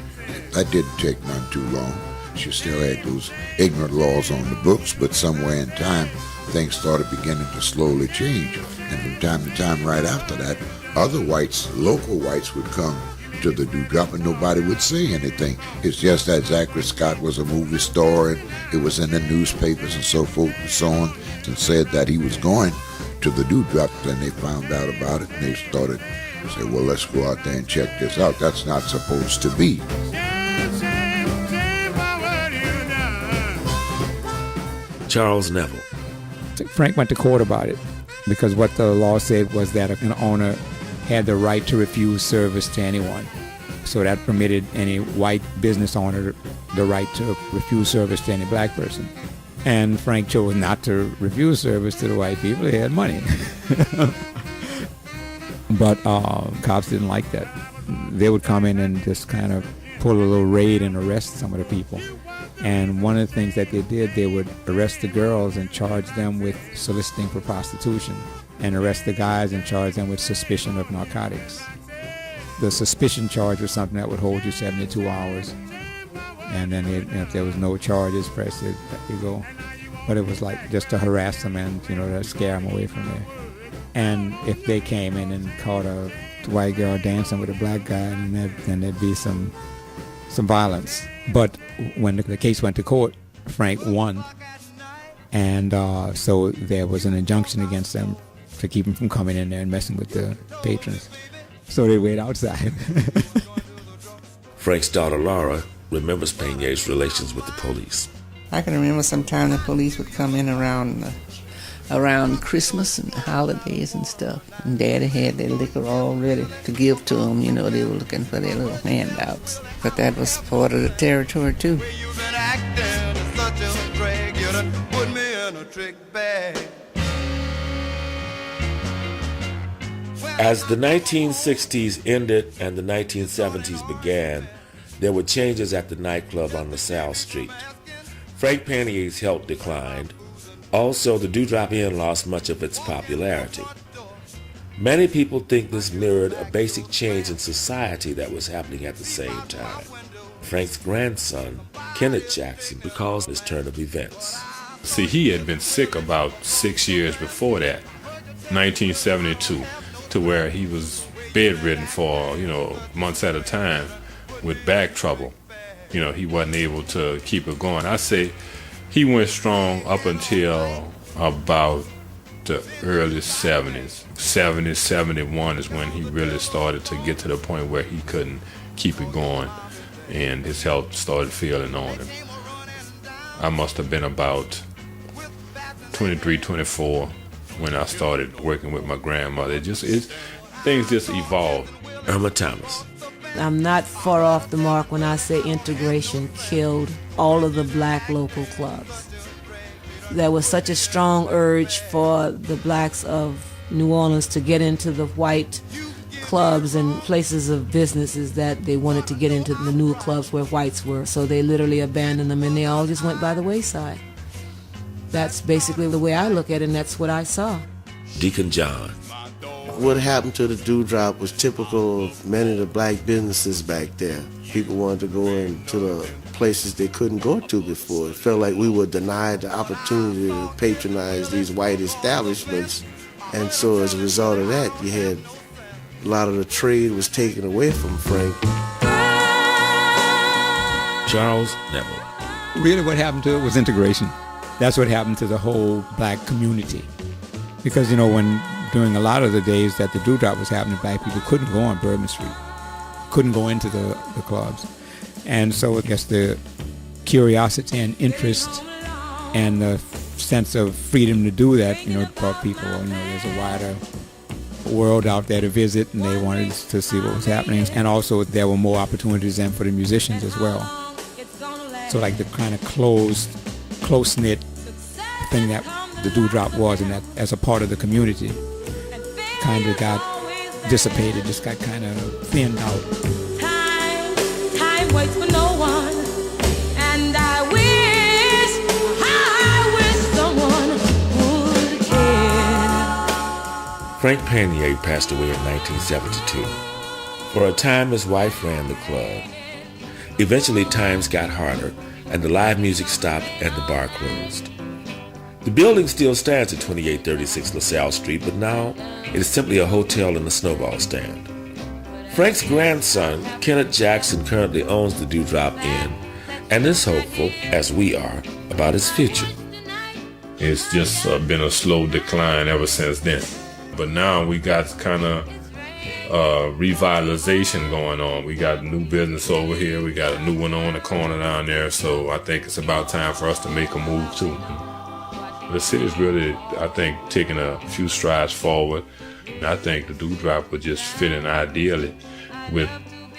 That didn't take none too long. She still had those ignorant laws on the books, but somewhere in time, things started beginning to slowly change. And from time to time, right after that, other whites, local whites, would come to the Dewdrop and nobody would say anything. It's just that Zachary Scott was a movie star and it was in the newspapers and so forth and so on, and said that he was going to the Dewdrop. Then they found out about it and they started to say, well, let's go out there and check this out. That's not supposed to be. Charles Neville. Frank went to court about it because what the law said was that an owner had the right to refuse service to anyone. So that permitted any white business owner the right to refuse service to any black person. And Frank chose not to refuse service to the white people. He had money. But cops didn't like that. They would come in and just kind of pull a little raid and arrest some of the people. And one of the things that they did, they would arrest the girls and charge them with soliciting for prostitution, and arrest the guys and charge them with suspicion of narcotics. The suspicion charge was something that would hold you 72 hours. And then if there was no charges pressed, let you go. But it was like just to harass them and, to scare them away from there. And if they came in and caught a white girl dancing with a black guy, then there'd be some violence. But when the case went to court, Frank won. And so there was an injunction against them to keep him from coming in there and messing with the patrons. So they wait outside. Frank's daughter Laura remembers Painier's relations with the police. I can remember sometime the police would come in around Christmas and holidays and stuff. And Daddy had their liquor all ready to give to them. They were looking for their little handouts. But that was part of the territory, too. As the 1960s ended and the 1970s began, there were changes at the nightclub on LaSalle Street. Frank Painier's health declined. Also, the Dewdrop Inn lost much of its popularity. Many people think this mirrored a basic change in society that was happening at the same time. Frank's grandson, Kenneth Jackson, recalls this turn of events. See, he had been sick about 6 years before that, 1972, to where he was bedridden for, months at a time with back trouble. He wasn't able to keep it going. I say he went strong up until about the early 70s. 70, 71 is when he really started to get to the point where he couldn't keep it going, and his health started failing on him. I must have been about 23, 24 when I started working with my grandmother. Things just evolved. Irma Thomas. I'm not far off the mark when I say integration killed all of the black local clubs. there was such a strong urge for the blacks of New Orleans to get into the white clubs and places of businesses that they wanted to get into the new clubs where whites were. So they literally abandoned them and they all just went by the wayside. That's basically the way I look at it, and that's what I saw. Deacon John. What happened to the Dewdrop was typical of many of the black businesses back there. People wanted to go into the places they couldn't go to before. It felt like we were denied the opportunity to patronize these white establishments. And so as a result of that, you had a lot of the trade was taken away from Frank. Charles Neville. Really what happened to it was integration. That's what happened to the whole black community. Because, you know, when during a lot of the days that the Dewdrop was happening, black people couldn't go on Bourbon Street, couldn't go into the clubs. And so I guess the curiosity and interest and the sense of freedom to do that, you know, brought people, you know, there's a wider world out there to visit, and they wanted to see what was happening. And also there were more opportunities then for the musicians as well. So like the kind of close-knit thing that the Dewdrop was, and that as a part of the community kind of got dissipated, just got kind of thinned out. Time waits for no one, and I wish someone would care. Frank Painia passed away in 1972. For a time, his wife ran the club. Eventually, times got harder, and the live music stopped and the bar closed. The building still stands at 2836 LaSalle Street, but now it is simply a hotel and a snowball stand. Frank's grandson, Kenneth Jackson, currently owns the Dewdrop Inn and is hopeful, as we are, about its future. It's just been a slow decline ever since then. But now we got kind of revitalization going on. We got a new business over here. We got a new one on the corner down there. So I think it's about time for us to make a move too. The city's really, I think, taking a few strides forward. And I think the Dewdrop would just fit in ideally with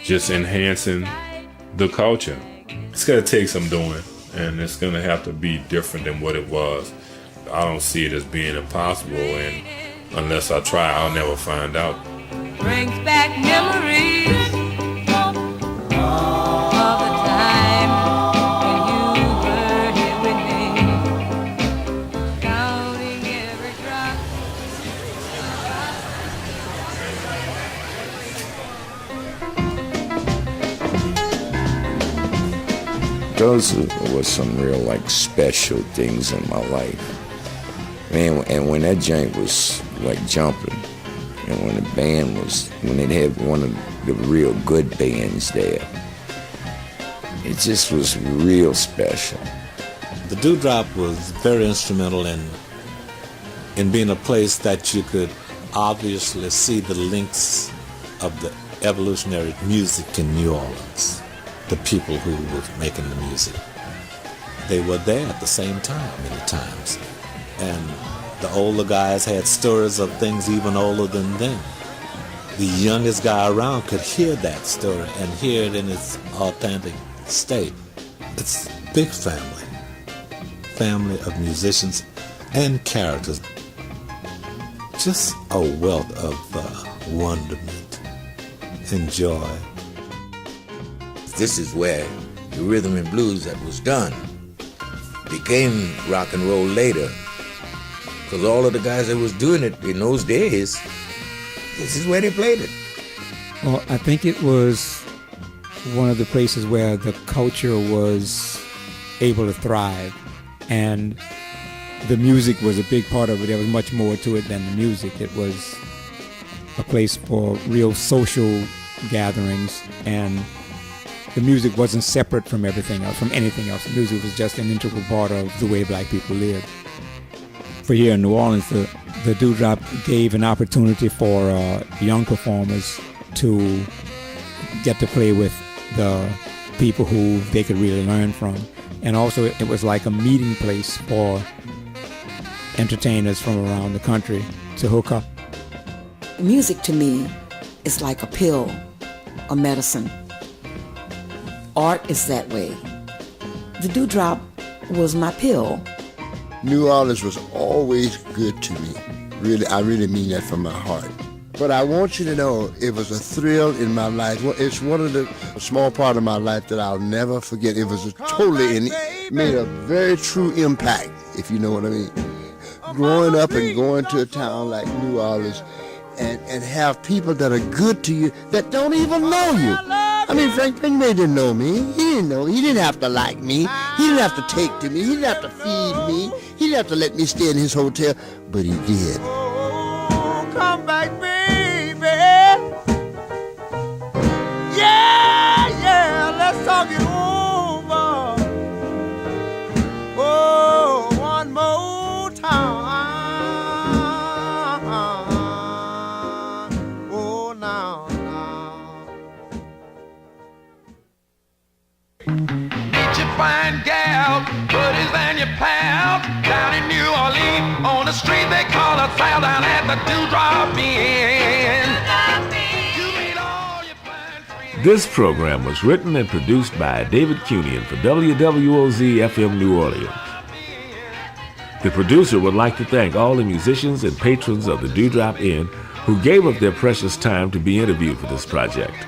just enhancing the culture. It's going to take some doing, and it's going to have to be different than what it was. I don't see it as being impossible, and unless I try, I'll never find out. Brings back memories of the time when you were here with me, counting every drop. Those were some real, like, special things in my life. Man, and when that joint was, like, jumping, and when the band was, when it had one of the real good bands there, it just was real special. The Dewdrop was very instrumental in being a place that you could obviously see the links of the evolutionary music in New Orleans, the people who were making the music. They were there at the same time many times. And the older guys had stories of things even older than them. The youngest guy around could hear that story and hear it in its authentic state. It's a big family of musicians and characters. Just a wealth of wonderment and joy. This is where the rhythm and blues that was done became rock and roll later. Because all of the guys that was doing it in those days, this is where they played it. Well, I think it was one of the places where the culture was able to thrive, and the music was a big part of it. There was much more to it than the music. It was a place for real social gatherings, and the music wasn't separate from everything else, from anything else. The music was just an integral part of the way black people lived. For here in New Orleans, the Dewdrop gave an opportunity for young performers to get to play with the people who they could really learn from. And also it was like a meeting place for entertainers from around the country to hook up. Music to me is like a pill, a medicine. Art is that way. The Dewdrop was my pill. New Orleans was always good to me. Really, I really mean that from my heart. But I want you to know it was a thrill in my life. Well, it's one of the small part of my life that I'll never forget. It was made a very true impact, if you know what I mean. Growing up and going to a town like New Orleans and have people that are good to you that don't even know you. I mean, Frank Painia didn't know me. He didn't know. He didn't have to like me. He didn't have to take to me. He didn't have to feed me. He didn't have to let me stay in his hotel, but he did. Oh, come back, baby. Yeah, let's talk it over. Oh, one more time. Oh, now. Meet your fine gal, buddies and your pals, down in New Orleans, on the street they call a sale, down at the Dewdrop Inn. This program was written and produced by David Cunian for WWOZ-FM New Orleans. The producer would like to thank all the musicians and patrons of the Dewdrop Inn who gave up their precious time to be interviewed for this project.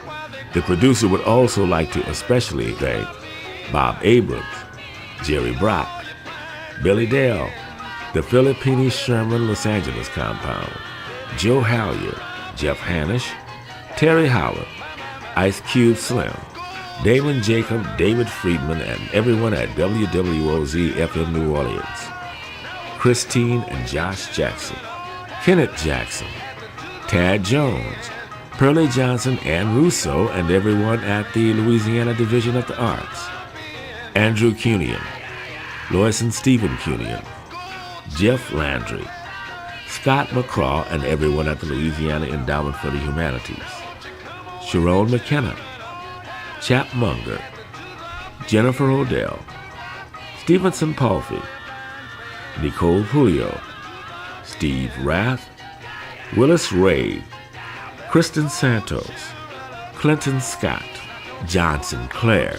The producer would also like to especially thank Bob Abrams, Jerry Brock, Billy Dale, the Philippine Sherman Los Angeles compound, Joe Hallier, Jeff Hanisch, Terry Howard, Ice Cube Slim, Damon Jacob, David Friedman, and everyone at WWOZ-FM New Orleans, Christine and Josh Jackson, Kenneth Jackson, Tad Jones, Pearlie Johnson, Ann Russo, and everyone at the Louisiana Division of the Arts, Andrew Cunian, Lois and Stephen Cunian, Jeff Landry, Scott McCraw, and everyone at the Louisiana Endowment for the Humanities, Sharon McKenna, Chap Munger, Jennifer Odell, Stevenson Palfy, Nicole Pulio, Steve Rath, Willis Ray, Kristen Santos, Clinton Scott, Johnson Clare,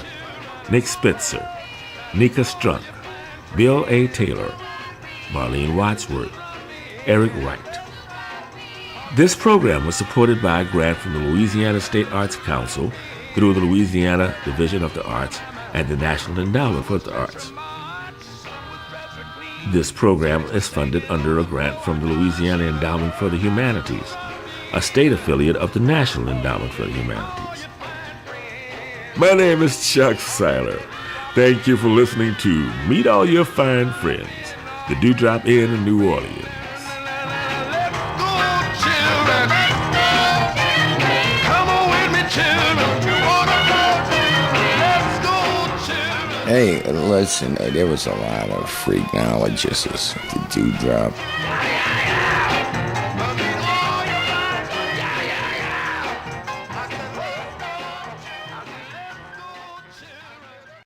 Nick Spitzer, Nika Strunk, Bill A. Taylor, Marlene Wadsworth, Eric Wright. This program was supported by a grant from the Louisiana State Arts Council through the Louisiana Division of the Arts and the National Endowment for the Arts. This program is funded under a grant from the Louisiana Endowment for the Humanities, a state affiliate of the National Endowment for the Humanities. My name is Chuck Seiler. Thank you for listening to Meet All Your Fine Friends, the Dewdrop Inn in New Orleans. Hey, listen, there was a lot of freaknologists at the Dewdrop.